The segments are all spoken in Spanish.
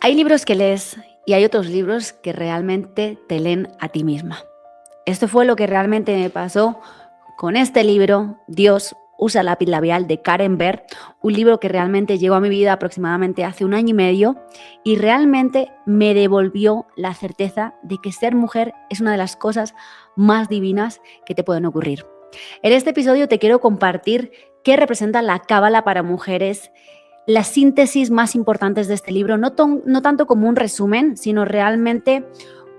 Hay libros que lees y hay otros libros que realmente te leen a ti misma. Esto fue lo que realmente me pasó con este libro, Dios usa lápiz labial, de Karen Berg, un libro que realmente llegó a mi vida aproximadamente hace 1 año y medio y realmente me devolvió la certeza de que ser mujer es una de las cosas más divinas que te pueden ocurrir. En este episodio te quiero compartir qué representa la cábala para mujeres, las síntesis más importantes de este libro, no tanto como un resumen, sino realmente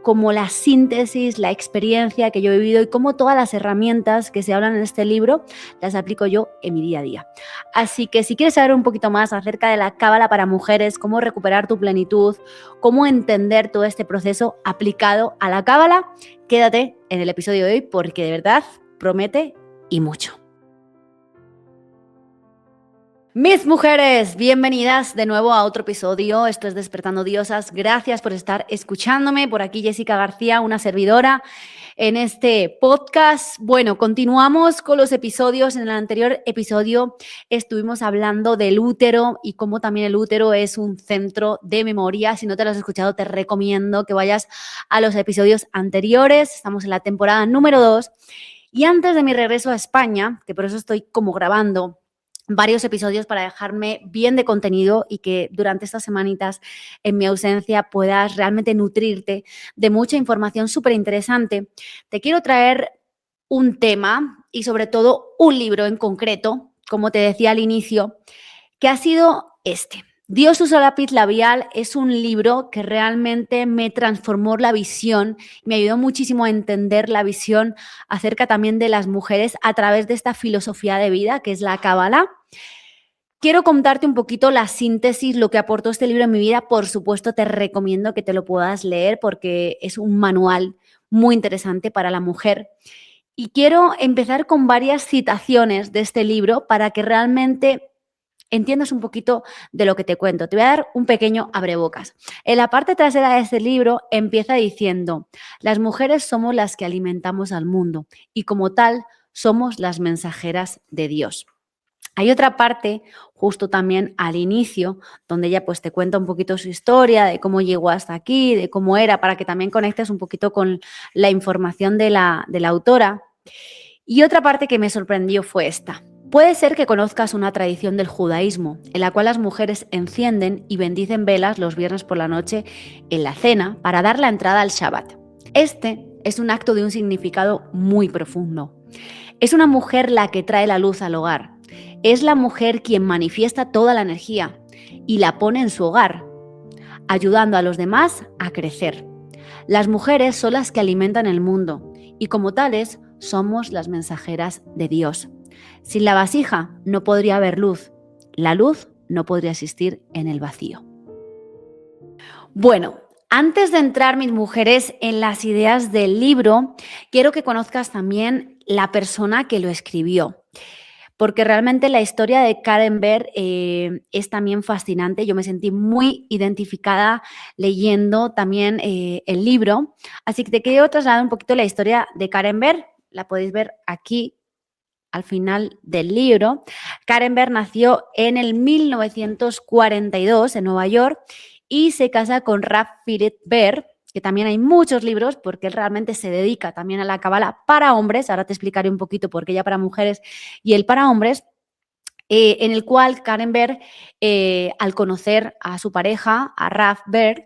como la síntesis, la experiencia que yo he vivido y cómo todas las herramientas que se hablan en este libro las aplico yo en mi día a día. Así que si quieres saber un poquito más acerca de la cábala para mujeres, cómo recuperar tu plenitud, cómo entender todo este proceso aplicado a la cábala, quédate en el episodio de hoy porque de verdad promete y mucho. Mis mujeres, bienvenidas de nuevo a otro episodio. Esto es Despertando Diosas. Gracias por estar escuchándome. Por aquí Jessica García, una servidora en este podcast. Bueno, continuamos con los episodios. En el anterior episodio estuvimos hablando del útero y cómo también el útero es un centro de memoria. Si no te lo has escuchado, te recomiendo que vayas a los episodios anteriores. Estamos en la temporada número 2. Y antes de mi regreso a España, que por eso estoy como grabando varios episodios para dejarme bien de contenido y que durante estas semanitas en mi ausencia puedas realmente nutrirte de mucha información súper interesante. Te quiero traer un tema y sobre todo un libro en concreto, como te decía al inicio, que ha sido este. Dios usa lápiz labial es un libro que realmente me transformó la visión, me ayudó muchísimo a entender la visión acerca también de las mujeres a través de esta filosofía de vida que es la cábala. Quiero contarte un poquito la síntesis, lo que aportó este libro en mi vida. Por supuesto, te recomiendo que te lo puedas leer porque es un manual muy interesante para la mujer. Y quiero empezar con varias citaciones de este libro para que realmente entiendas un poquito de lo que te cuento. Te voy a dar un pequeño abrebocas. En la parte trasera de este libro empieza diciendo: las mujeres somos las que alimentamos al mundo y como tal somos las mensajeras de Dios. Hay otra parte, justo también al inicio, donde ella pues te cuenta un poquito su historia, de cómo llegó hasta aquí, de cómo era, para que también conectes un poquito con la información de la autora. Y otra parte que me sorprendió fue esta. Puede ser que conozcas una tradición del judaísmo, en la cual las mujeres encienden y bendicen velas los viernes por la noche en la cena para dar la entrada al Shabbat. Este es un acto de un significado muy profundo. Es una mujer la que trae la luz al hogar. Es la mujer quien manifiesta toda la energía y la pone en su hogar, ayudando a los demás a crecer. Las mujeres son las que alimentan el mundo y como tales somos las mensajeras de Dios. Sin la vasija no podría haber luz. La luz no podría existir en el vacío. Bueno, antes de entrar, mis mujeres, en las ideas del libro, quiero que conozcas también la persona que lo escribió. Porque realmente la historia de Karen Berg es también fascinante. Yo me sentí muy identificada leyendo también el libro. Así que te quiero trasladar un poquito la historia de Karen Berg. La podéis ver aquí al final del libro. Karen Berg nació en el 1942 en Nueva York y se casa con Rav Philip Berg, que también hay muchos libros porque él realmente se dedica también a la cábala para hombres. Ahora te explicaré un poquito por qué ella para mujeres y él para hombres, en el cual Karen Berg, al conocer a su pareja, a Rav Berg,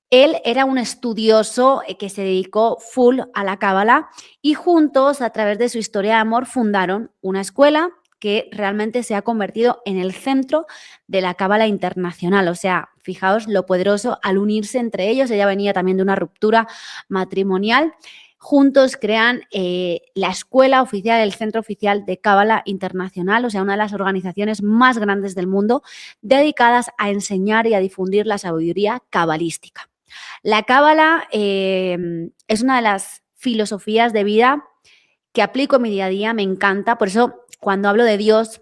él era un estudioso que se dedicó full a la cábala y juntos, a través de su historia de amor, fundaron una escuela que realmente se ha convertido en el centro de la cábala internacional. O sea, fijaos lo poderoso al unirse entre ellos. Ella venía también de una ruptura matrimonial. Juntos crean la escuela oficial, el centro oficial de cábala internacional, o sea, una de las organizaciones más grandes del mundo dedicadas a enseñar y a difundir la sabiduría cabalística. La cábala es una de las filosofías de vida que aplico en mi día a día, me encanta. Por eso, cuando hablo de Dios,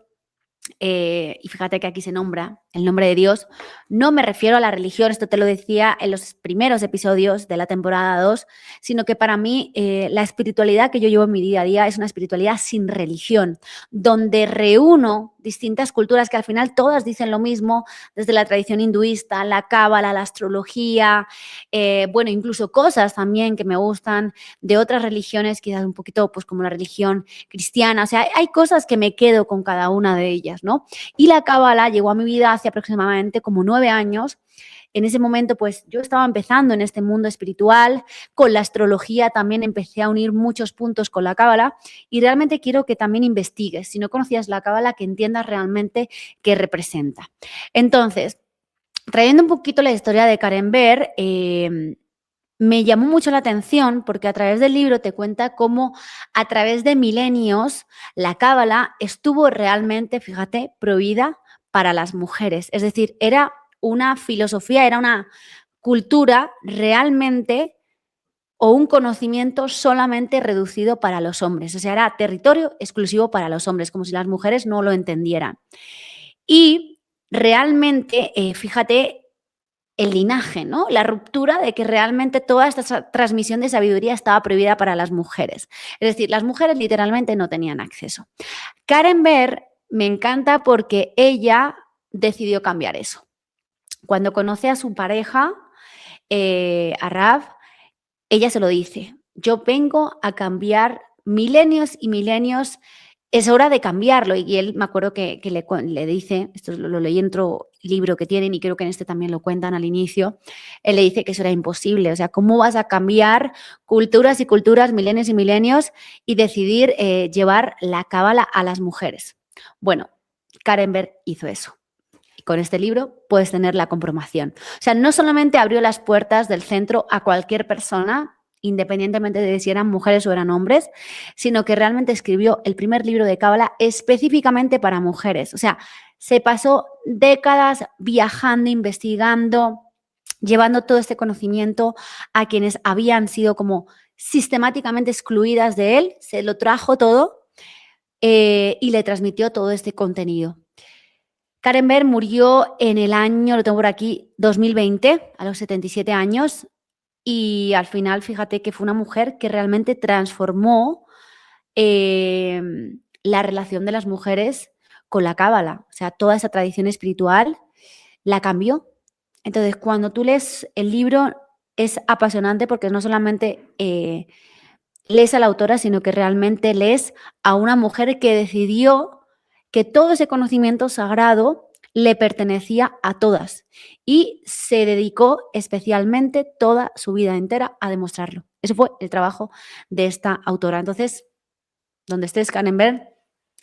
y fíjate que aquí se nombra el nombre de Dios, no me refiero a la religión, esto te lo decía en los primeros episodios de la temporada 2, sino que para mí la espiritualidad que yo llevo en mi día a día es una espiritualidad sin religión, donde reúno distintas culturas que al final todas dicen lo mismo, desde la tradición hinduista, la cábala, la astrología, bueno, incluso cosas también que me gustan de otras religiones, quizás un poquito pues como la religión cristiana, o sea, hay cosas que me quedo con cada una de ellas, ¿no? Y la cábala llegó a mi vida hace aproximadamente como 9 años. En ese momento, pues yo estaba empezando en este mundo espiritual, con la astrología también empecé a unir muchos puntos con la cábala y realmente quiero que también investigues, si no conocías la cábala, que entiendas realmente qué representa. Entonces, trayendo un poquito la historia de Karen Berg, me llamó mucho la atención porque a través del libro te cuenta cómo a través de milenios la cábala estuvo realmente, fíjate, prohibida para las mujeres. Es decir, era una filosofía, era una cultura realmente o un conocimiento solamente reducido para los hombres. O sea, era territorio exclusivo para los hombres, como si las mujeres no lo entendieran. Y realmente, fíjate, el linaje, ¿no? La ruptura de que realmente toda esta transmisión de sabiduría estaba prohibida para las mujeres. Es decir, las mujeres literalmente no tenían acceso. Karen Berg me encanta porque ella decidió cambiar eso. Cuando conoce a su pareja, a Rav, ella se lo dice: yo vengo a cambiar milenios y milenios, es hora de cambiarlo. Y él, me acuerdo que le dice, esto lo leí en otro libro que tienen y creo que en este también lo cuentan al inicio, él le dice que eso era imposible. O sea, ¿cómo vas a cambiar culturas y culturas, milenios y milenios y decidir llevar la cábala a las mujeres? Bueno, Karen Berg hizo eso. Y con este libro puedes tener la comprobación. O sea, no solamente abrió las puertas del centro a cualquier persona, independientemente de si eran mujeres o eran hombres, sino que realmente escribió el primer libro de cábala específicamente para mujeres. O sea, se pasó décadas viajando, investigando, llevando todo este conocimiento a quienes habían sido como sistemáticamente excluidas de él, se lo trajo todo y le transmitió todo este contenido. Karen Berg murió en el año, lo tengo por aquí, 2020, a los 77 años, y al final, fíjate que fue una mujer que realmente transformó la relación de las mujeres con la cábala. O sea, toda esa tradición espiritual la cambió. Entonces, cuando tú lees el libro, es apasionante porque no solamente lees a la autora, sino que realmente lees a una mujer que decidió que todo ese conocimiento sagrado le pertenecía a todas y se dedicó especialmente toda su vida entera a demostrarlo. Ese fue el trabajo de esta autora. Entonces, donde estés, Karen Berg,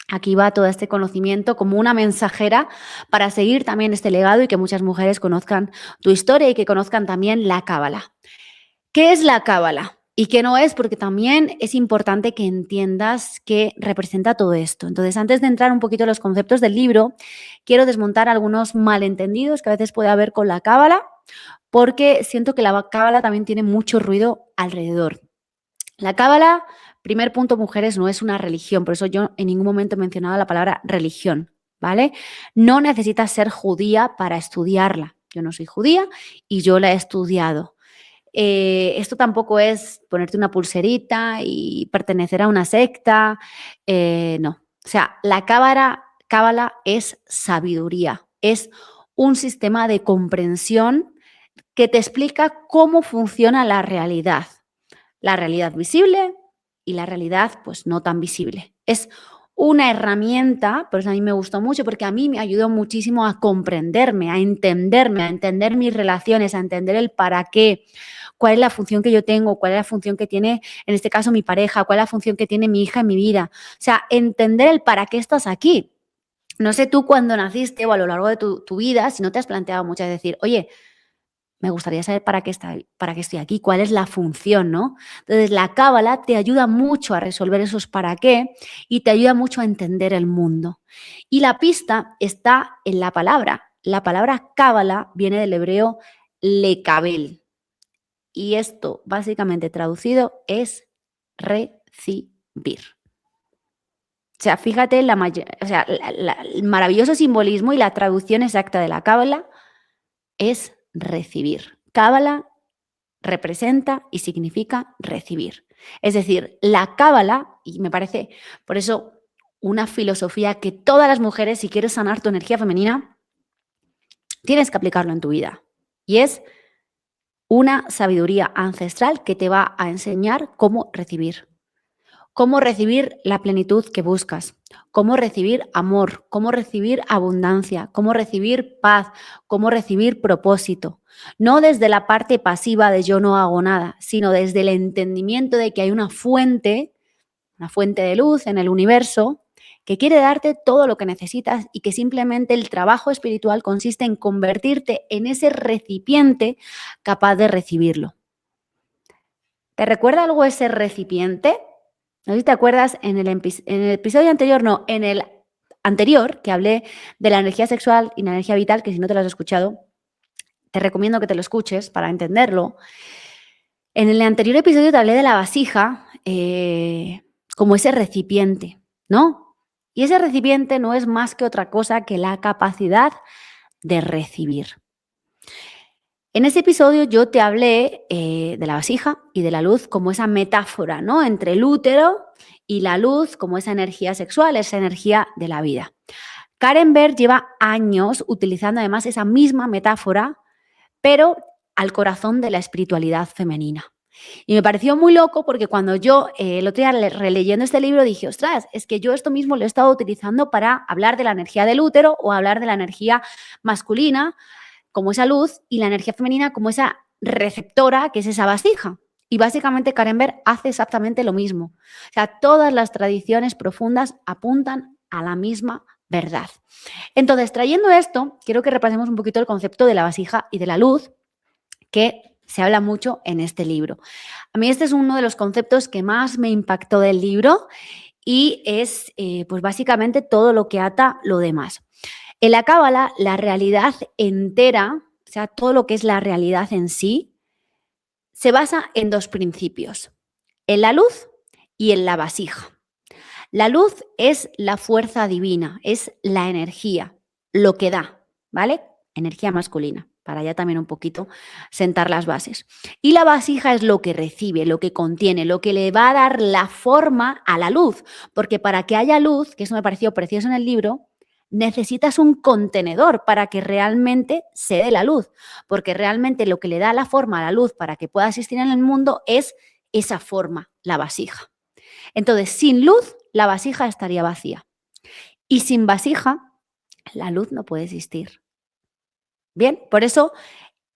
aquí va todo este conocimiento como una mensajera para seguir también este legado y que muchas mujeres conozcan tu historia y que conozcan también la cábala. ¿Qué es la cábala? ¿Y qué no es? Porque también es importante que entiendas qué representa todo esto. Entonces, antes de entrar un poquito en los conceptos del libro, quiero desmontar algunos malentendidos que a veces puede haber con la cábala, porque siento que la cábala también tiene mucho ruido alrededor. La cábala, primer punto, mujeres, no es una religión, por eso yo en ningún momento he mencionado la palabra religión, ¿vale? No necesitas ser judía para estudiarla. Yo no soy judía y yo la he estudiado. Esto tampoco es ponerte una pulserita y pertenecer a una secta, no. O sea, la cábala es sabiduría, es un sistema de comprensión que te explica cómo funciona la realidad visible y la realidad pues no tan visible. Es una herramienta, por eso a mí me gustó mucho, porque a mí me ayudó muchísimo a comprenderme, a entender mis relaciones, a entender el para qué, cuál es la función que yo tengo, cuál es la función que tiene, en este caso, mi pareja, cuál es la función que tiene mi hija en mi vida. O sea, entender el para qué estás aquí. No sé tú cuando naciste o a lo largo de tu vida, si no te has planteado muchas veces decir, oye, me gustaría saber para qué estoy aquí, cuál es la función, ¿no? Entonces, la cábala te ayuda mucho a resolver esos para qué y te ayuda mucho a entender el mundo. Y la pista está en la palabra. La palabra cábala viene del hebreo lekabel. Y esto, básicamente traducido, es recibir. O sea, fíjate el maravilloso simbolismo y la traducción exacta de la cábala es recibir. Cábala representa y significa recibir. Es decir, la cábala, y me parece, por eso una filosofía que todas las mujeres, si quieres sanar tu energía femenina, tienes que aplicarlo en tu vida. Y es una sabiduría ancestral que te va a enseñar cómo recibir la plenitud que buscas, cómo recibir amor, cómo recibir abundancia, cómo recibir paz, cómo recibir propósito. No desde la parte pasiva de yo no hago nada, sino desde el entendimiento de que hay una fuente de luz en el universo que quiere darte todo lo que necesitas y que simplemente el trabajo espiritual consiste en convertirte en ese recipiente capaz de recibirlo. ¿Te recuerda algo ese recipiente? No sé si te acuerdas en el episodio anterior, no, en el anterior, que hablé de la energía sexual y la energía vital, que si no te lo has escuchado, te recomiendo que te lo escuches para entenderlo. En el anterior episodio te hablé de la vasija como ese recipiente, ¿no? Y ese recipiente no es más que otra cosa que la capacidad de recibir. En ese episodio yo te hablé de la vasija y de la luz como esa metáfora, ¿no? Entre el útero y la luz como esa energía sexual, esa energía de la vida. Karen Berg lleva años utilizando además esa misma metáfora, pero al corazón de la espiritualidad femenina. Y me pareció muy loco porque cuando yo el otro día releyendo este libro dije, ostras, es que yo esto mismo lo he estado utilizando para hablar de la energía del útero o hablar de la energía masculina como esa luz y la energía femenina como esa receptora que es esa vasija. Y básicamente Karen Berg hace exactamente lo mismo. O sea, todas las tradiciones profundas apuntan a la misma verdad. Entonces, trayendo esto, quiero que repasemos un poquito el concepto de la vasija y de la luz, que se habla mucho en este libro. A mí este es uno de los conceptos que más me impactó del libro y es pues básicamente todo lo que ata lo demás. En la Cábala, la realidad entera, o sea, todo lo que es la realidad en sí, se basa en dos principios, en la luz y en la vasija. La luz es la fuerza divina, es la energía, lo que da, ¿vale? Energía masculina, para ya también un poquito sentar las bases. Y la vasija es lo que recibe, lo que contiene, lo que le va a dar la forma a la luz, porque para que haya luz, que eso me pareció precioso en el libro, necesitas un contenedor para que realmente se dé la luz, porque realmente lo que le da la forma a la luz para que pueda existir en el mundo es esa forma, la vasija. Entonces, sin luz, la vasija estaría vacía. Y sin vasija, la luz no puede existir. Bien, por eso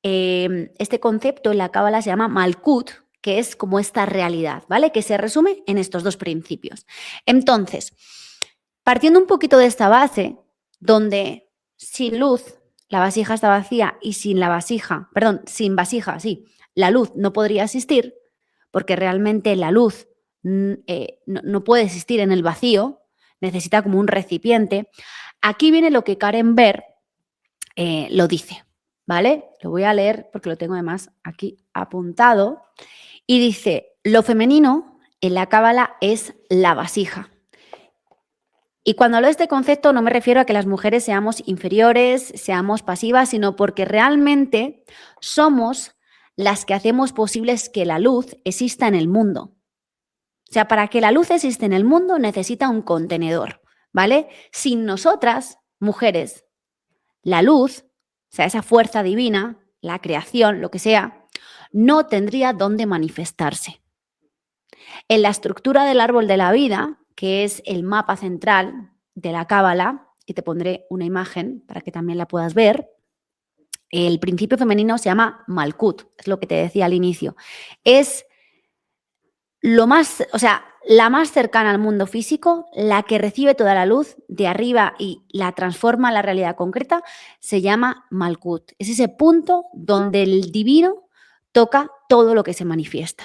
este concepto en la Cábala se llama Malkut, que es como esta realidad, ¿vale? Que se resume en estos dos principios. Entonces, partiendo un poquito de esta base, donde sin luz la vasija está vacía y sin vasija, sí, la luz no podría existir, porque realmente la luz no puede existir en el vacío, necesita como un recipiente. Aquí viene lo que Karen Berg lo dice, ¿vale? Lo voy a leer porque lo tengo además aquí apuntado. Y dice, lo femenino en la Cábala es la vasija. Y cuando hablo de este concepto no me refiero a que las mujeres seamos inferiores, seamos pasivas, sino porque realmente somos las que hacemos posibles que la luz exista en el mundo. O sea, para que la luz exista en el mundo necesita un contenedor, ¿vale? Sin nosotras, mujeres, la luz, o sea, esa fuerza divina, la creación, lo que sea, no tendría dónde manifestarse. En la estructura del árbol de la vida, que es el mapa central de la Cábala, y te pondré una imagen para que también la puedas ver, el principio femenino se llama Malkut, es lo que te decía al inicio. Es lo más, o sea, la más cercana al mundo físico, la que recibe toda la luz de arriba y la transforma en la realidad concreta, se llama Malkut. Es ese punto donde el divino toca todo lo que se manifiesta.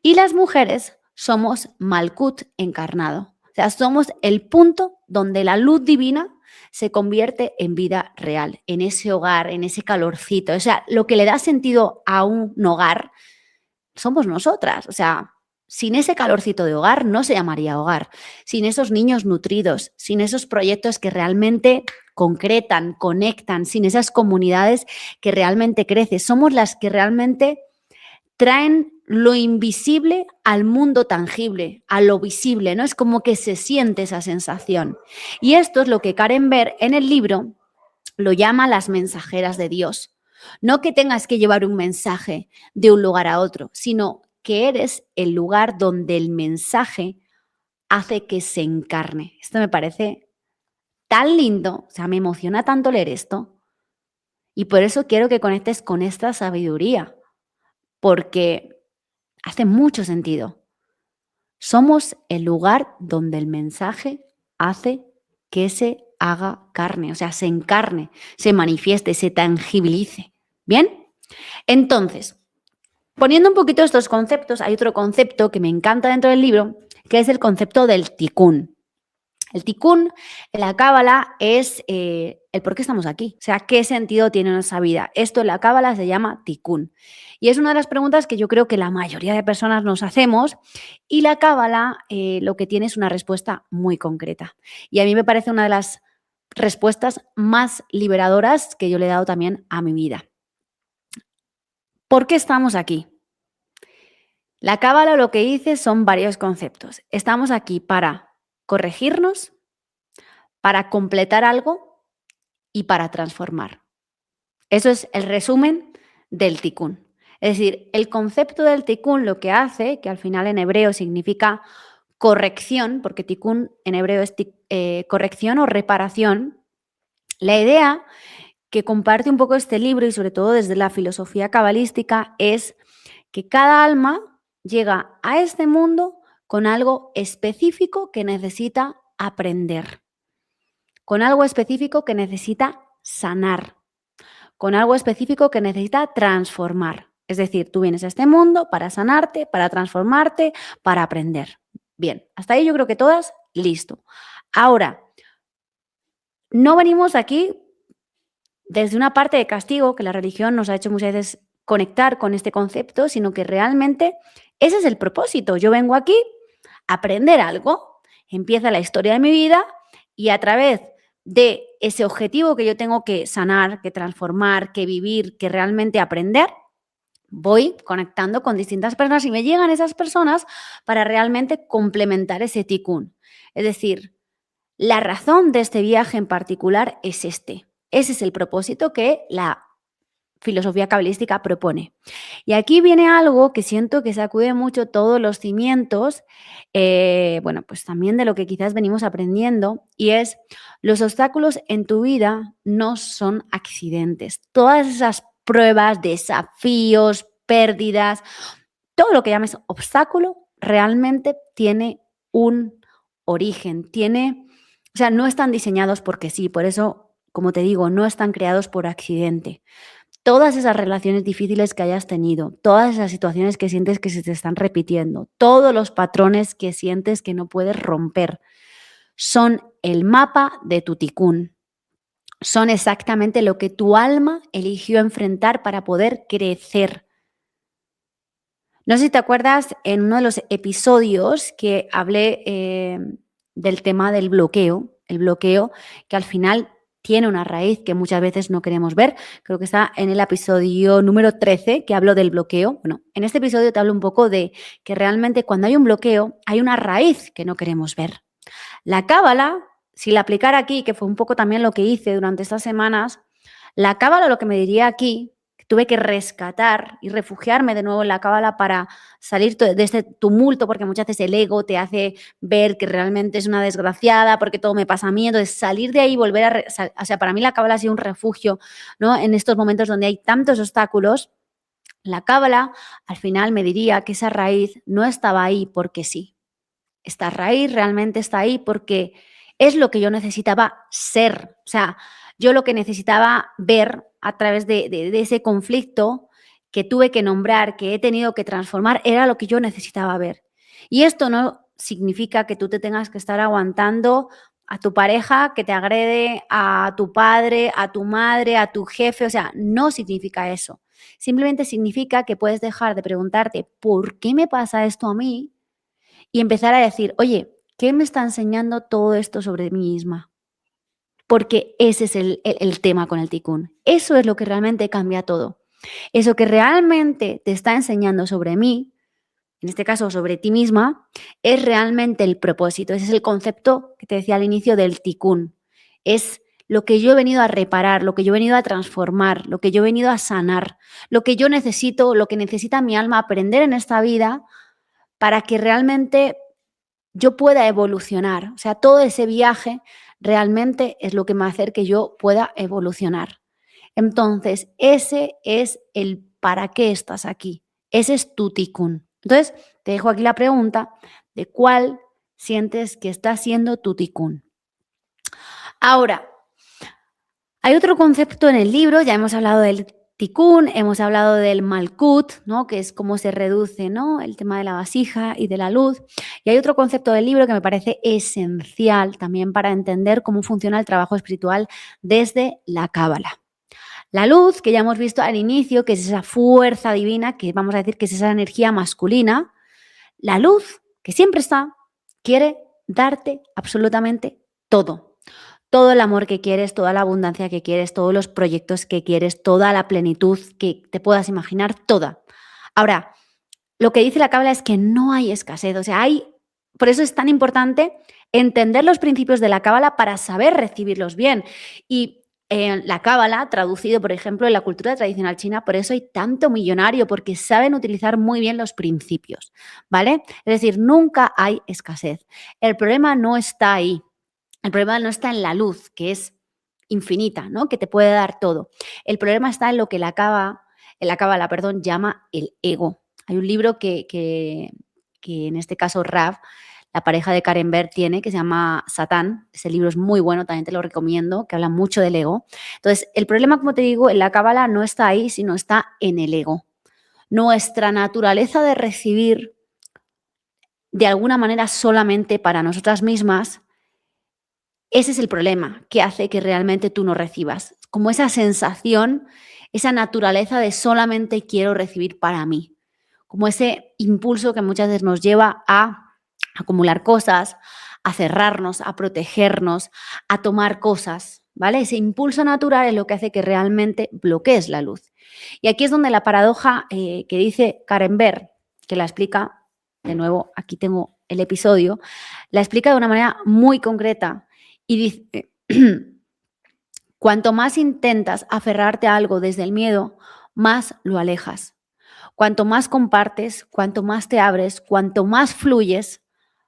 Y las mujeres somos Malkut encarnado. O sea, somos el punto donde la luz divina se convierte en vida real, en ese hogar, en ese calorcito. O sea, lo que le da sentido a un hogar somos nosotras. O sea, sin ese calorcito de hogar no se llamaría hogar. Sin esos niños nutridos, sin esos proyectos que realmente concretan, conectan, sin esas comunidades que realmente crecen. Somos las que realmente traen lo invisible al mundo tangible, a lo visible, ¿no? Es como que se siente esa sensación. Y esto es lo que Karen Berg en el libro lo llama las mensajeras de Dios. No que tengas que llevar un mensaje de un lugar a otro, sino que eres el lugar donde el mensaje hace que se encarne. Esto me parece tan lindo, o sea, me emociona tanto leer esto y por eso quiero que conectes con esta sabiduría, porque hace mucho sentido. Somos el lugar donde el mensaje hace que se haga carne, o sea, se encarne, se manifieste, se tangibilice. ¿Bien? Entonces, poniendo un poquito estos conceptos, hay otro concepto que me encanta dentro del libro, que es el concepto del tikkun. El tikkun en la cábala es el por qué estamos aquí, o sea, qué sentido tiene nuestra vida. Esto en la cábala se llama tikkun. Y es una de las preguntas que yo creo que la mayoría de personas nos hacemos y la cábala lo que tiene es una respuesta muy concreta. Y a mí me parece una de las respuestas más liberadoras que yo le he dado también a mi vida. ¿Por qué estamos aquí? La cábala lo que dice son varios conceptos. Estamos aquí para corregirnos, para completar algo y para transformar. Eso es el resumen del tikkun. Es decir, el concepto del tikkun lo que hace, que al final en hebreo significa corrección, porque tikkun en hebreo es corrección o reparación, la idea que comparte un poco este libro y sobre todo desde la filosofía cabalística es que cada alma llega a este mundo con algo específico que necesita aprender, con algo específico que necesita sanar, con algo específico que necesita transformar. Es decir, tú vienes a este mundo para sanarte, para transformarte, para aprender. Bien, hasta ahí yo creo que todas, listo. Ahora, no venimos aquí desde una parte de castigo, que la religión nos ha hecho muchas veces conectar con este concepto, sino que realmente ese es el propósito. Yo vengo aquí a aprender algo, empieza la historia de mi vida y a través de ese objetivo que yo tengo que sanar, que transformar, que vivir, que realmente aprender, voy conectando con distintas personas y me llegan esas personas para realmente complementar ese tikkun. Es decir, la razón de este viaje en particular es este. Ese es el propósito que la filosofía cabalística propone. Y aquí viene algo que siento que sacude mucho todos los cimientos, bueno, pues también de lo que quizás venimos aprendiendo, y es los obstáculos en tu vida no son accidentes. Todas esas pruebas, desafíos, pérdidas, todo lo que llames obstáculo realmente tiene un origen, o sea, no están diseñados porque sí, por eso, como te digo, no están creados por accidente. Todas esas relaciones difíciles que hayas tenido, todas esas situaciones que sientes que se te están repitiendo, todos los patrones que sientes que no puedes romper, son el mapa de tu tikkun. Son exactamente lo que tu alma eligió enfrentar para poder crecer. No sé si te acuerdas en uno de los episodios que hablé del tema del bloqueo, el bloqueo que al final tiene una raíz que muchas veces no queremos ver. Creo que está en el episodio número 13 que hablo del bloqueo. Bueno, en este episodio te hablo un poco de que realmente cuando hay un bloqueo hay una raíz que no queremos ver. La cábala, si la aplicara aquí, que fue un poco también lo que hice durante estas semanas, la cábala lo que me diría aquí, tuve que rescatar y refugiarme de nuevo en la cábala para salir de este tumulto, porque muchas veces el ego te hace ver que realmente es una desgraciada, porque todo me pasa a mí. Entonces, salir de ahí y volver o sea, para mí la cábala ha sido un refugio, ¿no? En estos momentos donde hay tantos obstáculos, la cábala al final me diría que esa raíz no estaba ahí porque sí. Esta raíz realmente está ahí porque es lo que yo necesitaba ser. O sea, yo lo que necesitaba ver a través de ese conflicto que tuve que nombrar, que he tenido que transformar, era lo que yo necesitaba ver. Y esto no significa que tú te tengas que estar aguantando a tu pareja que te agrede, a tu padre, a tu madre, a tu jefe. O sea, no significa eso. Simplemente significa que puedes dejar de preguntarte, ¿por qué me pasa esto a mí? Y empezar a decir, oye, ¿qué me está enseñando todo esto sobre mí misma? Porque ese es el tema con el tikkun. Eso es lo que realmente cambia todo. Eso que realmente te está enseñando sobre mí, en este caso sobre ti misma, es realmente el propósito. Ese es el concepto que te decía al inicio del tikkun. Es lo que yo he venido a reparar, lo que yo he venido a transformar, lo que yo he venido a sanar, lo que yo necesito, lo que necesita mi alma aprender en esta vida para que realmente yo pueda evolucionar. O sea, todo ese viaje realmente es lo que me va a hacer que yo pueda evolucionar. Entonces, ese es el para qué estás aquí. Ese es tu tikkun. Entonces, te dejo aquí la pregunta de cuál sientes que está siendo tu tikkun. Ahora, hay otro concepto en el libro, ya hemos hablado del tikkun, hemos hablado del malkut, ¿no? Que es cómo se reduce, ¿no? El tema de la vasija y de la luz. Y hay otro concepto del libro que me parece esencial también para entender cómo funciona el trabajo espiritual desde la Cábala. La luz, que ya hemos visto al inicio, que es esa fuerza divina, que vamos a decir que es esa energía masculina, la luz, que siempre está, quiere darte absolutamente todo. Todo el amor que quieres, toda la abundancia que quieres, todos los proyectos que quieres, toda la plenitud que te puedas imaginar, toda. Ahora, lo que dice la Cábala es que no hay escasez, o sea, por eso es tan importante entender los principios de la Cábala para saber recibirlos bien. Y la Cábala, traducido, por ejemplo, en la cultura tradicional china, por eso hay tanto millonario, porque saben utilizar muy bien los principios, ¿vale? Es decir, nunca hay escasez. El problema no está ahí. El problema no está en la luz, que es infinita, ¿no? Que te puede dar todo. El problema está en lo que la Cábala, llama el ego. Hay un libro que en este caso Rav, la pareja de Karen Berg, tiene, que se llama Satán. Ese libro es muy bueno, también te lo recomiendo, que habla mucho del ego. Entonces, el problema, como te digo, en la Cábala no está ahí, sino está en el ego. Nuestra naturaleza de recibir de alguna manera solamente para nosotras mismas, ese es el problema que hace que realmente tú no recibas. Como esa sensación, esa naturaleza de solamente quiero recibir para mí. Como ese impulso que muchas veces nos lleva a acumular cosas, a cerrarnos, a protegernos, a tomar cosas, ¿vale? Ese impulso natural es lo que hace que realmente bloquees la luz. Y aquí es donde la paradoja que dice Karen Berg, que la explica, de nuevo, aquí tengo el episodio, la explica de una manera muy concreta y dice, cuanto más intentas aferrarte a algo desde el miedo, más lo alejas. Cuanto más compartes, cuanto más te abres, cuanto más fluyes,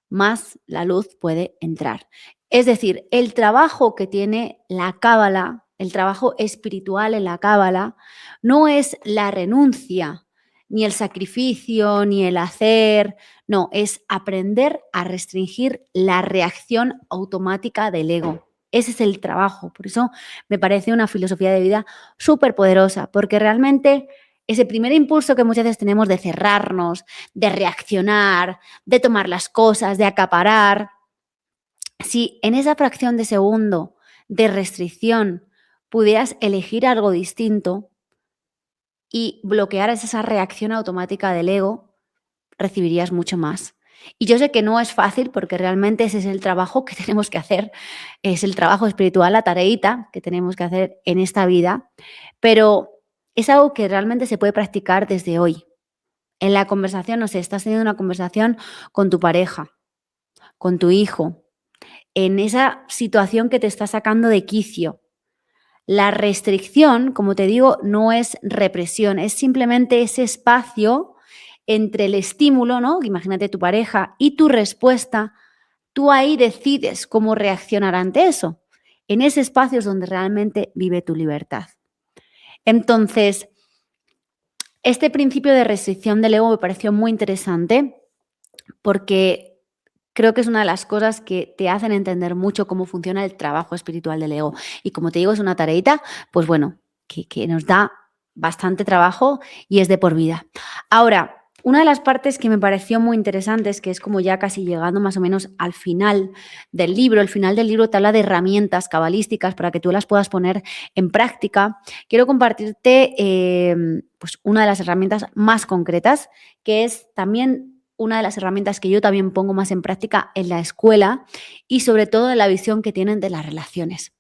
más la luz puede entrar. Es decir, el trabajo que tiene la Cábala, el trabajo espiritual en la Cábala, no es la renuncia, ni el sacrificio, ni el hacer, no, es aprender a restringir la reacción automática del ego. Ese es el trabajo. Por eso me parece una filosofía de vida súper poderosa, porque realmente ese primer impulso que muchas veces tenemos de cerrarnos, de reaccionar, de tomar las cosas, de acaparar, si en esa fracción de segundo de restricción pudieras elegir algo distinto y bloquearas esa reacción automática del ego, recibirías mucho más. Y yo sé que no es fácil porque realmente ese es el trabajo que tenemos que hacer, es el trabajo espiritual, la tareita que tenemos que hacer en esta vida, pero es algo que realmente se puede practicar desde hoy. En la conversación, no sé, estás teniendo una conversación con tu pareja, con tu hijo, en esa situación que te está sacando de quicio. La restricción, como te digo, no es represión, es simplemente ese espacio entre el estímulo, ¿no? Imagínate tu pareja y tu respuesta. Tú ahí decides cómo reaccionar ante eso. En ese espacio es donde realmente vive tu libertad. Entonces, este principio de restricción del ego me pareció muy interesante porque creo que es una de las cosas que te hacen entender mucho cómo funciona el trabajo espiritual del ego. Y como te digo, es una tareita, pues bueno, que nos da bastante trabajo y es de por vida. Ahora, una de las partes que me pareció muy interesantes, que es como ya casi llegando más o menos al final del libro, el final del libro te habla de herramientas cabalísticas para que tú las puedas poner en práctica. Quiero compartirte pues una de las herramientas más concretas, que es también una de las herramientas que yo también pongo más en práctica en la escuela y sobre todo en la visión que tienen de las relaciones.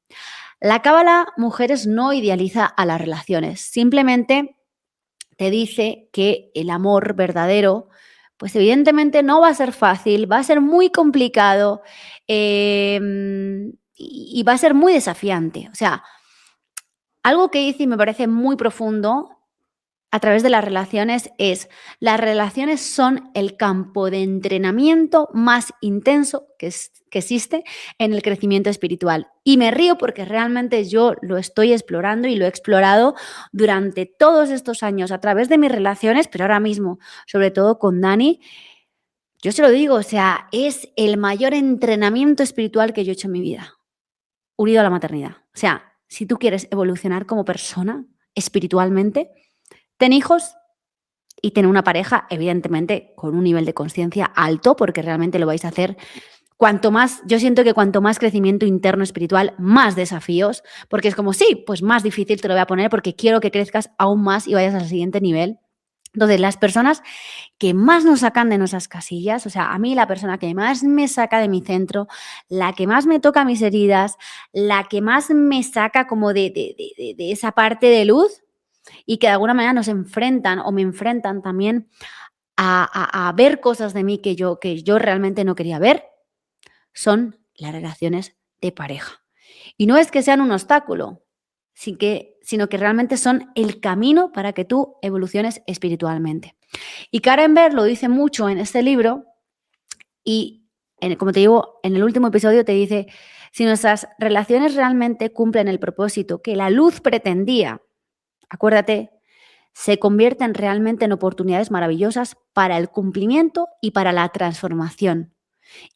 La Cábala, mujeres, no idealiza a las relaciones, simplemente te dice que el amor verdadero, pues evidentemente no va a ser fácil, va a ser muy complicado y va a ser muy desafiante. O sea, algo que dice y me parece muy profundo a través de las relaciones es, las relaciones son el campo de entrenamiento más intenso que existe en el crecimiento espiritual. Y me río porque realmente yo lo estoy explorando y lo he explorado durante todos estos años a través de mis relaciones, pero ahora mismo, sobre todo con Dani, yo se lo digo, o sea, es el mayor entrenamiento espiritual que yo he hecho en mi vida, unido a la maternidad. O sea, si tú quieres evolucionar como persona espiritualmente, ten hijos y ten una pareja, evidentemente, con un nivel de conciencia alto, porque realmente lo vais a hacer. Cuanto más, yo siento que cuanto más crecimiento interno espiritual, más desafíos, porque es como, sí, pues más difícil te lo voy a poner porque quiero que crezcas aún más y vayas al siguiente nivel. Entonces, las personas que más nos sacan de nuestras casillas, o sea, a mí la persona que más me saca de mi centro, la que más me toca mis heridas, la que más me saca como de esa parte de luz, y que de alguna manera nos enfrentan o me enfrentan también a ver cosas de mí que yo realmente no quería ver, son las relaciones de pareja. Y no es que sean un obstáculo, sino que realmente son el camino para que tú evoluciones espiritualmente. Y Karen Berg lo dice mucho en este libro y, como te digo, en el último episodio te dice, si nuestras relaciones realmente cumplen el propósito que la luz pretendía, acuérdate, se convierten realmente en oportunidades maravillosas para el cumplimiento y para la transformación.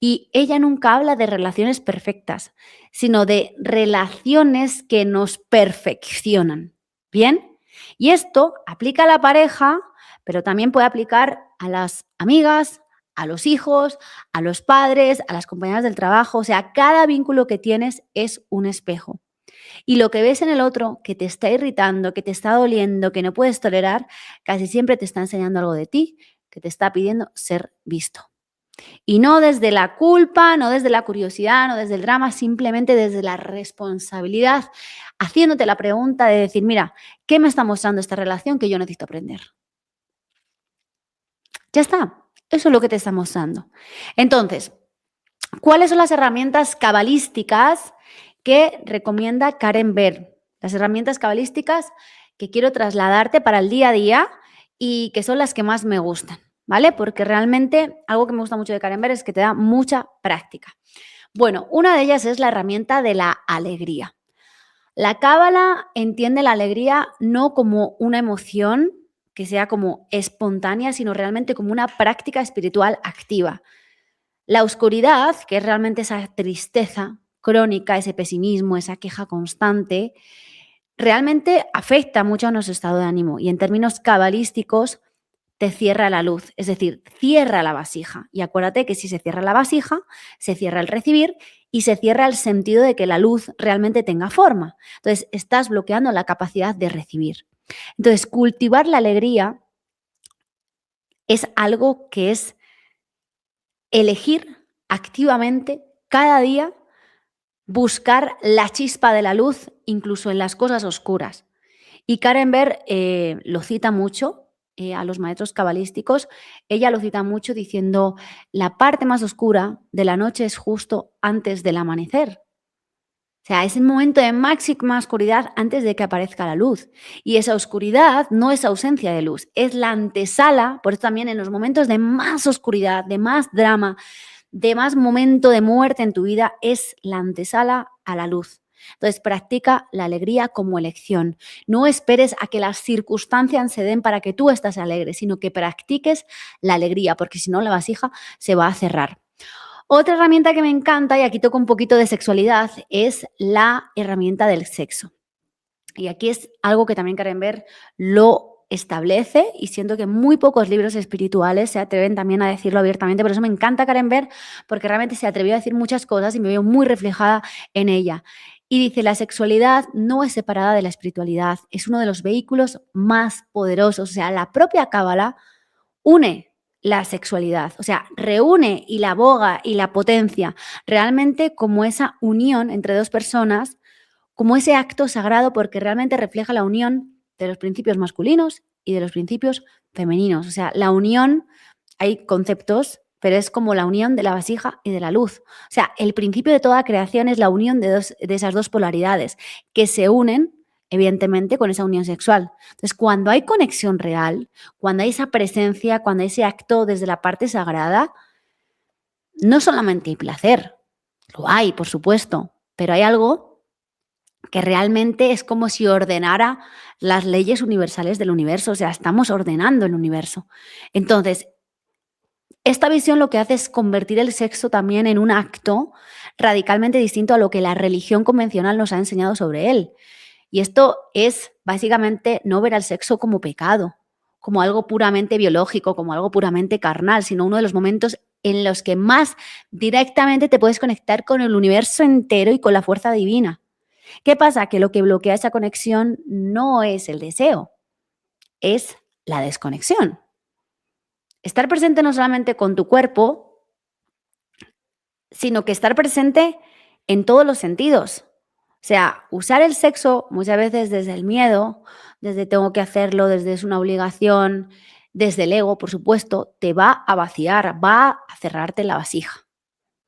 Y ella nunca habla de relaciones perfectas, sino de relaciones que nos perfeccionan. ¿Bien? Y esto aplica a la pareja, pero también puede aplicar a las amigas, a los hijos, a los padres, a las compañeras del trabajo. O sea, cada vínculo que tienes es un espejo. Y lo que ves en el otro, que te está irritando, que te está doliendo, que no puedes tolerar, casi siempre te está enseñando algo de ti, que te está pidiendo ser visto. Y no desde la culpa, no desde la curiosidad, no desde el drama, simplemente desde la responsabilidad, haciéndote la pregunta de decir, mira, ¿qué me está mostrando esta relación que yo necesito aprender? Ya está, eso es lo que te está mostrando. Entonces, ¿cuáles son las herramientas cabalísticas que recomienda Karen Berg? Las herramientas cabalísticas que quiero trasladarte para el día a día y que son las que más me gustan, ¿vale? Porque realmente algo que me gusta mucho de Karen Berg es que te da mucha práctica. Bueno, una de ellas es la herramienta de la alegría. La cábala entiende la alegría no como una emoción que sea como espontánea, sino realmente como una práctica espiritual activa. La oscuridad, que es realmente esa tristeza crónica, ese pesimismo, esa queja constante, realmente afecta mucho a nuestro estado de ánimo y en términos cabalísticos te cierra la luz, es decir, cierra la vasija. Y acuérdate que si se cierra la vasija, se cierra el recibir y se cierra el sentido de que la luz realmente tenga forma. Entonces, estás bloqueando la capacidad de recibir. Entonces, cultivar la alegría es algo que es elegir activamente cada día buscar la chispa de la luz incluso en las cosas oscuras. Y Karen Berg lo cita mucho a los maestros cabalísticos. Ella lo cita mucho diciendo, la parte más oscura de la noche es justo antes del amanecer. O sea, es el momento de máxima oscuridad antes de que aparezca la luz. Y esa oscuridad no es ausencia de luz, es la antesala, por eso también en los momentos de más oscuridad, de más drama, de más momento de muerte en tu vida, es la antesala a la luz. Entonces, practica la alegría como elección. No esperes a que las circunstancias se den para que tú estés alegre, sino que practiques la alegría, porque si no, la vasija se va a cerrar. Otra herramienta que me encanta, y aquí toco un poquito de sexualidad, es la herramienta del sexo. Y aquí es algo que también Karen Berg lo establece y siento que muy pocos libros espirituales se atreven también a decirlo abiertamente. Por eso me encanta Karen Berg, porque realmente se atrevió a decir muchas cosas y me veo muy reflejada en ella. Y dice, la sexualidad no es separada de la espiritualidad, es uno de los vehículos más poderosos. O sea, la propia Cábala une la sexualidad, o sea, reúne y la boga y la potencia realmente como esa unión entre dos personas, como ese acto sagrado porque realmente refleja la unión de los principios masculinos y de los principios femeninos. O sea, la unión, hay conceptos, pero es como la unión de la vasija y de la luz. O sea, el principio de toda creación es la unión de esas dos polaridades que se unen, evidentemente, con esa unión sexual. Entonces, cuando hay conexión real, cuando hay esa presencia, cuando hay ese acto desde la parte sagrada, no solamente hay placer, lo hay, por supuesto, pero hay algo que realmente es como si ordenara las leyes universales del universo, o sea, estamos ordenando el universo. Entonces, esta visión lo que hace es convertir el sexo también en un acto radicalmente distinto a lo que la religión convencional nos ha enseñado sobre él. Y esto es básicamente no ver al sexo como pecado, como algo puramente biológico, como algo puramente carnal, sino uno de los momentos en los que más directamente te puedes conectar con el universo entero y con la fuerza divina. ¿Qué pasa? Que lo que bloquea esa conexión no es el deseo, es la desconexión. Estar presente no solamente con tu cuerpo, sino que estar presente en todos los sentidos. O sea, usar el sexo muchas veces desde el miedo, desde tengo que hacerlo, desde es una obligación, desde el ego, por supuesto, te va a vaciar, va a cerrarte la vasija.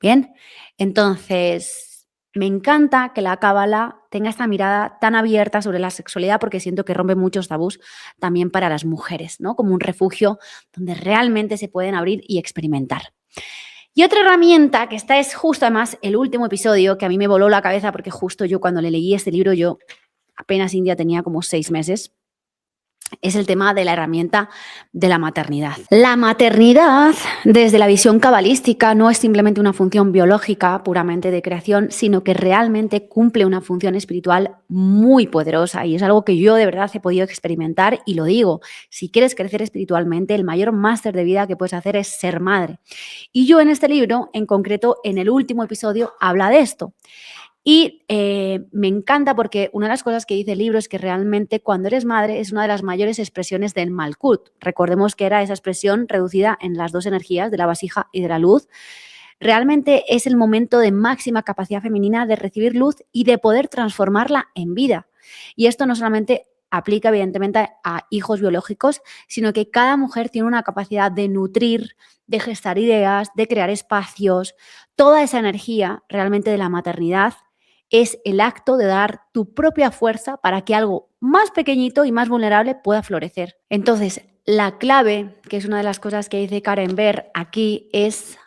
Bien, entonces me encanta que la cábala tenga esta mirada tan abierta sobre la sexualidad porque siento que rompe muchos tabús también para las mujeres, ¿no? Como un refugio donde realmente se pueden abrir y experimentar. Y otra herramienta, que esta es justo además el último episodio, que a mí me voló la cabeza porque justo yo cuando le leí este libro, yo apenas India tenía como 6 meses, es el tema de la herramienta de la maternidad. La maternidad, desde la visión cabalística, no es simplemente una función biológica puramente de creación, sino que realmente cumple una función espiritual muy poderosa y es algo que yo de verdad he podido experimentar y lo digo, si quieres crecer espiritualmente, el mayor máster de vida que puedes hacer es ser madre. Y yo en este libro, en concreto, en el último episodio, habla de esto. Y me encanta porque una de las cosas que dice el libro es que realmente cuando eres madre es una de las mayores expresiones del Malkut. Recordemos que era esa expresión reducida en las dos energías de la vasija y de la luz. Realmente es el momento de máxima capacidad femenina de recibir luz y de poder transformarla en vida. Y esto no solamente aplica evidentemente a hijos biológicos, sino que cada mujer tiene una capacidad de nutrir, de gestar ideas, de crear espacios. Toda esa energía realmente de la maternidad es el acto de dar tu propia fuerza para que algo más pequeñito y más vulnerable pueda florecer. Entonces, la clave, que es una de las cosas que dice Karen Baer aquí, es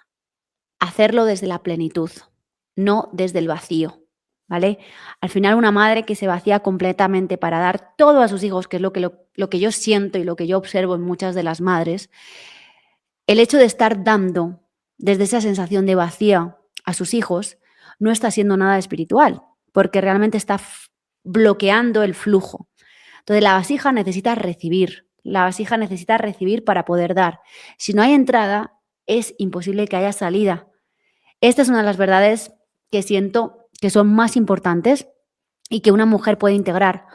hacerlo desde la plenitud, no desde el vacío, ¿vale? Al final, una madre que se vacía completamente para dar todo a sus hijos, que es lo que yo siento y lo que yo observo en muchas de las madres, el hecho de estar dando desde esa sensación de vacía a sus hijos no está siendo nada espiritual, porque realmente está bloqueando el flujo. Entonces la vasija necesita recibir para poder dar. Si no hay entrada, es imposible que haya salida. Esta es una de las verdades que siento que son más importantes y que una mujer puede integrar.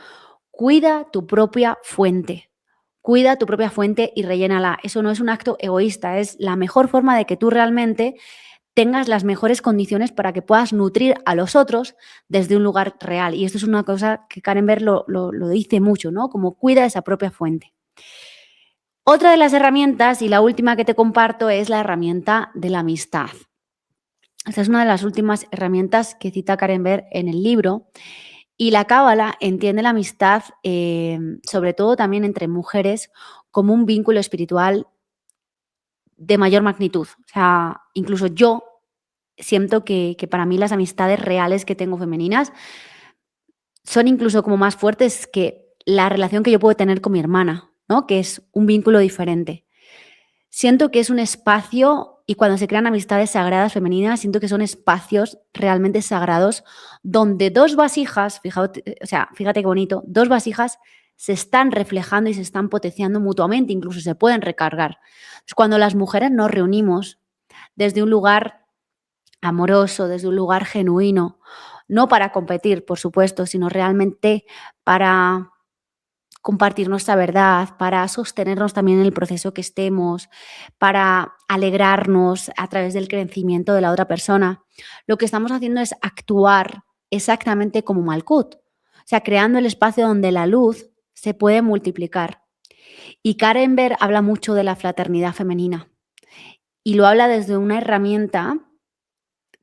Cuida tu propia fuente. Cuida tu propia fuente y rellénala. Eso no es un acto egoísta, es la mejor forma de que tú realmente tengas las mejores condiciones para que puedas nutrir a los otros desde un lugar real. Y esto es una cosa que Karen Baer lo dice mucho, ¿no? Como cuida esa propia fuente. Otra de las herramientas, y la última que te comparto, es la herramienta de la amistad. Esta es una de las últimas herramientas que cita Karen Baer en el libro. Y la cábala entiende la amistad, sobre todo también entre mujeres, como un vínculo espiritual de mayor magnitud. O sea, incluso yo siento que para mí las amistades reales que tengo femeninas son incluso como más fuertes que la relación que yo puedo tener con mi hermana, ¿no? Que es un vínculo diferente. Siento que es un espacio y cuando se crean amistades sagradas femeninas, siento que son espacios realmente sagrados donde dos vasijas, fíjate qué bonito, dos vasijas se están reflejando y se están potenciando mutuamente, incluso se pueden recargar. Entonces, cuando las mujeres nos reunimos desde un lugar amoroso, desde un lugar genuino, no para competir, por supuesto, sino realmente para compartir nuestra verdad, para sostenernos también en el proceso que estemos, para alegrarnos a través del crecimiento de la otra persona. Lo que estamos haciendo es actuar exactamente como Malkut, o sea, creando el espacio donde la luz se puede multiplicar. Y Karen Berg habla mucho de la fraternidad femenina y lo habla desde una herramienta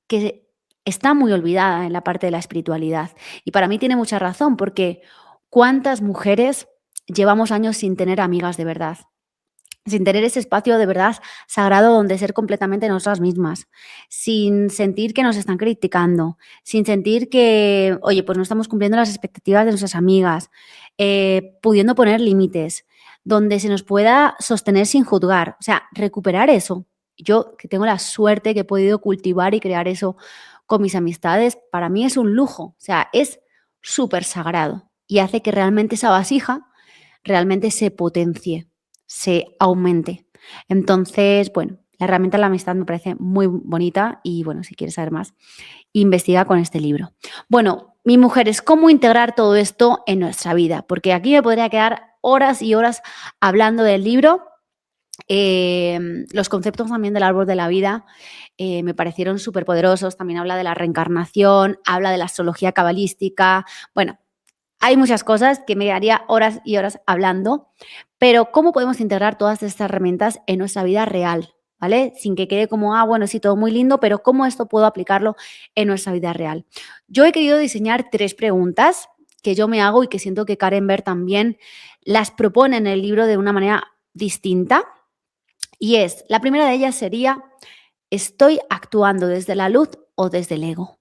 que está muy olvidada en la parte de la espiritualidad. Y para mí tiene mucha razón, porque ¿cuántas mujeres llevamos años sin tener amigas de verdad? Sin tener ese espacio de verdad sagrado donde ser completamente nosotras mismas, sin sentir que nos están criticando, sin sentir que, oye, pues no estamos cumpliendo las expectativas de nuestras amigas, pudiendo poner límites, donde se nos pueda sostener sin juzgar, o sea, recuperar eso. Yo que tengo la suerte que he podido cultivar y crear eso con mis amistades, para mí es un lujo, o sea, es súper sagrado y hace que realmente esa vasija realmente se potencie, se aumente. Entonces, bueno, la herramienta de la amistad me parece muy bonita y, bueno, si quieres saber más, investiga con este libro. Bueno, mi mujer, es cómo integrar todo esto en nuestra vida, porque aquí me podría quedar horas y horas hablando del libro. Los conceptos también del árbol de la vida me parecieron súper poderosos. También habla de la reencarnación, habla de la astrología cabalística. Bueno, hay muchas cosas que me daría horas y horas hablando, pero ¿cómo podemos integrar todas estas herramientas en nuestra vida real? ¿Vale? Sin que quede como, bueno, sí, todo muy lindo, pero ¿cómo esto puedo aplicarlo en nuestra vida real? Yo he querido diseñar 3 preguntas que yo me hago y que siento que Karen Berg también las propone en el libro de una manera distinta. Y la primera de ellas sería, ¿estoy actuando desde la luz o desde el ego?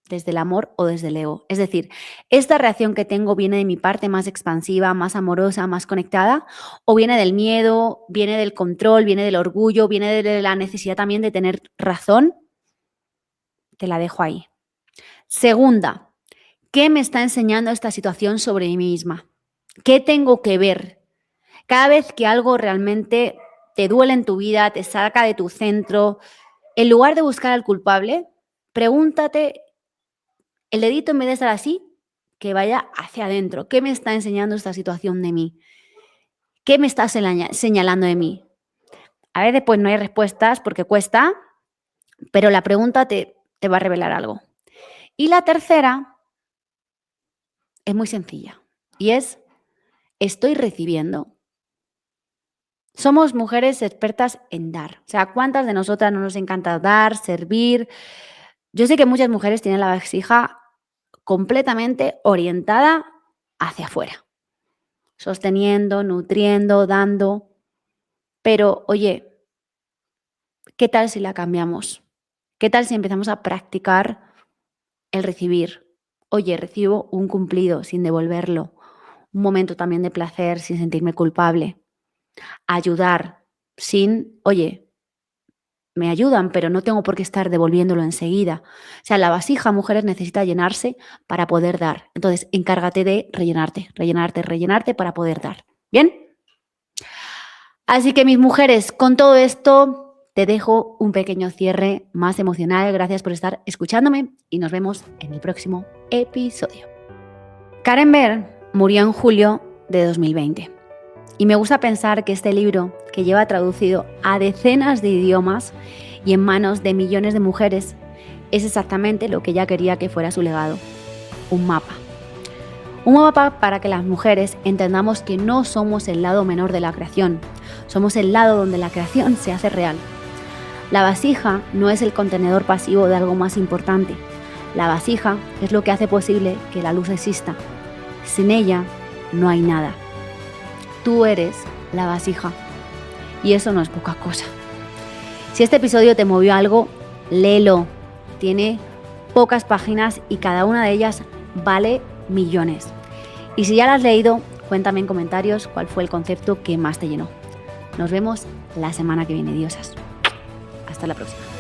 Desde el amor o desde el ego. Es decir, ¿esta reacción que tengo viene de mi parte más expansiva, más amorosa, más conectada? ¿O viene del miedo, viene del control, viene del orgullo, viene de la necesidad también de tener razón? Te la dejo ahí. Segunda, ¿qué me está enseñando esta situación sobre mí misma? ¿Qué tengo que ver? Cada vez que algo realmente te duele en tu vida, te saca de tu centro, en lugar de buscar al culpable, pregúntate, el dedito en vez de estar así, que vaya hacia adentro. ¿Qué me está enseñando esta situación de mí? ¿Qué me está señalando de mí? A veces pues no hay respuestas porque cuesta, pero la pregunta te va a revelar algo. Y la tercera es muy sencilla y es, ¿estoy recibiendo? Somos mujeres expertas en dar. O sea, ¿cuántas de nosotras no nos encanta dar, servir? Yo sé que muchas mujeres tienen la vasija completamente orientada hacia afuera, sosteniendo, nutriendo, dando. Pero, oye, ¿qué tal si la cambiamos? ¿Qué tal si empezamos a practicar el recibir? Oye, recibo un cumplido sin devolverlo, un momento también de placer sin sentirme culpable. Ayudar sin, oye, me ayudan, pero no tengo por qué estar devolviéndolo enseguida. O sea, la vasija, mujeres, necesita llenarse para poder dar. Entonces, encárgate de rellenarte para poder dar. ¿Bien? Así que, mis mujeres, con todo esto, te dejo un pequeño cierre más emocional. Gracias por estar escuchándome y nos vemos en el próximo episodio. Karen Berg murió en julio de 2020. Y me gusta pensar que este libro, que lleva traducido a decenas de idiomas y en manos de millones de mujeres, es exactamente lo que ella quería que fuera su legado, un mapa. Un mapa para que las mujeres entendamos que no somos el lado menor de la creación, somos el lado donde la creación se hace real. La vasija no es el contenedor pasivo de algo más importante. La vasija es lo que hace posible que la luz exista. Sin ella no hay nada. Tú eres la vasija y eso no es poca cosa. Si este episodio te movió algo, léelo. Tiene pocas páginas y cada una de ellas vale millones. Y si ya la has leído, cuéntame en comentarios cuál fue el concepto que más te llenó. Nos vemos la semana que viene, diosas. Hasta la próxima.